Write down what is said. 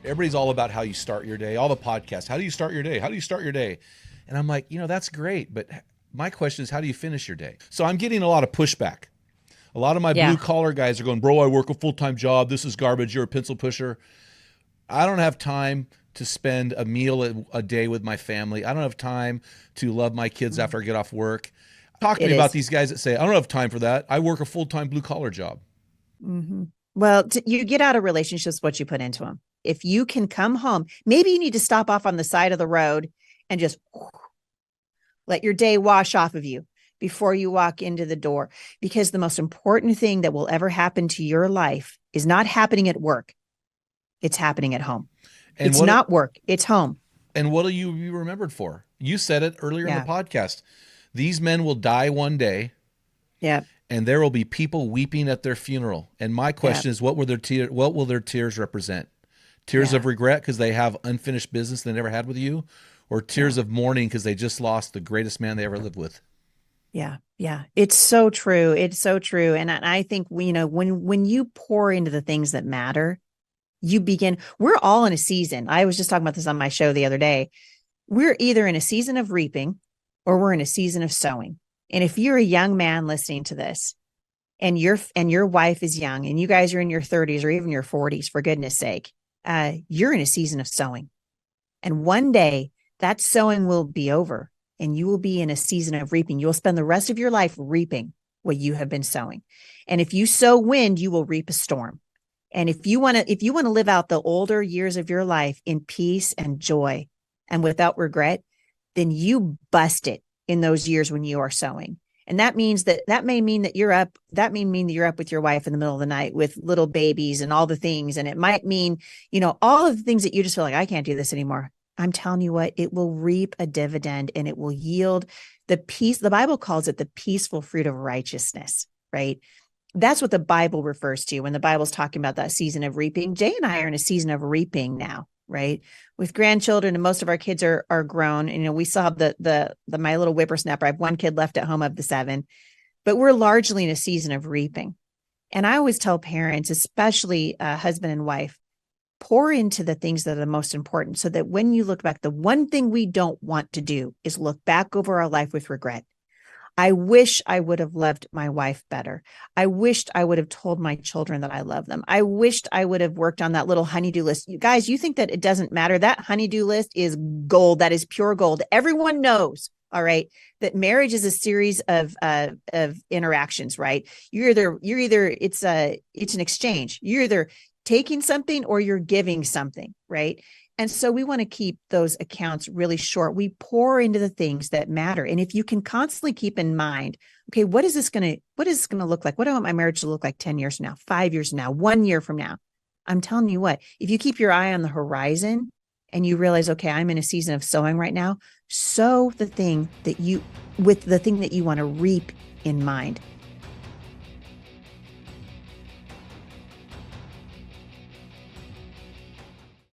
Everybody's all about how you start your day. All the podcasts. How do you start your day? How do you start your day? And I'm like, that's great. But my question is, how do you finish your day? So I'm getting a lot of pushback. A lot of my blue Yeah. collar guys are going, bro, I work a full-time job. This is garbage. You're a pencil pusher. I don't have time to spend a meal a day with my family. I don't have time to love my kids Mm. after I get off work. Talk to It me about is. these guys that say, I don't have time for that. I work a full-time blue collar job. Hmm. Well, you get out of relationships what you put into them. If you can come home, maybe you need to stop off on the side of the road and just let your day wash off of you before you walk into the door. Because the most important thing that will ever happen to your life is not happening at work. It's happening at home. And It's what not work. It's home. and what will you be remembered for? You said it earlier in the Yeah. podcast. These men will die one day, Yeah. and there will be people weeping at their funeral. And my Yeah. question is, what will their tears represent? Tears Yeah. of regret because they have unfinished business they never had with you, or Yeah. tears of mourning because they just lost the greatest man they ever lived with? Yeah. Yeah. It's so true. It's so true. And I think when you pour into the things that matter, we're all in a season. I was just talking about this on my show the other day. We're either in a season of reaping or we're in a season of sowing. And if you're a young man listening to this and your wife is young and you guys are in your 30s or even your 40s, for goodness sake, you're in a season of sowing. And one day that sowing will be over and you will be in a season of reaping. You will spend the rest of your life reaping what you have been sowing. And if you sow wind, you will reap a storm. And if you want to live out the older years of your life in peace and joy and without regret, then you bust it in those years when you are sowing. And that may mean that you're up. That may mean that you're up with your wife in the middle of the night with little babies and all the things. And it might mean, all of the things that you just feel like, I can't do this anymore. I'm telling you what, it will reap a dividend and it will yield the peace. The Bible calls it the peaceful fruit of righteousness, right? That's what the Bible refers to when the Bible's talking about that season of reaping. Jay and I are in a season of reaping now, right? With grandchildren, and most of our kids are grown. And, we still have the my little whippersnapper. I have one kid left at home of the seven, but we're largely in a season of reaping. And I always tell parents, especially husband and wife, pour into the things that are the most important so that when you look back, the one thing we don't want to do is look back over our life with regret. I wish I would have loved my wife better. I wished I would have told my children that I love them. I wished I would have worked on that little honeydew list. You guys, you think that it doesn't matter? That honeydew list is gold. That is pure gold. Everyone knows, all right, that marriage is a series of interactions, right? It's an exchange. You're either taking something or you're giving something, right? And so we want to keep those accounts really short. We pour into the things that matter. And if you can constantly keep in mind, okay, what is this going to look like? What do I want my marriage to look like 10 years from now, 5 years from now, 1 year from now? I'm telling you what, if you keep your eye on the horizon and you realize, okay, I'm in a season of sowing right now, sow the thing that you want to reap in mind.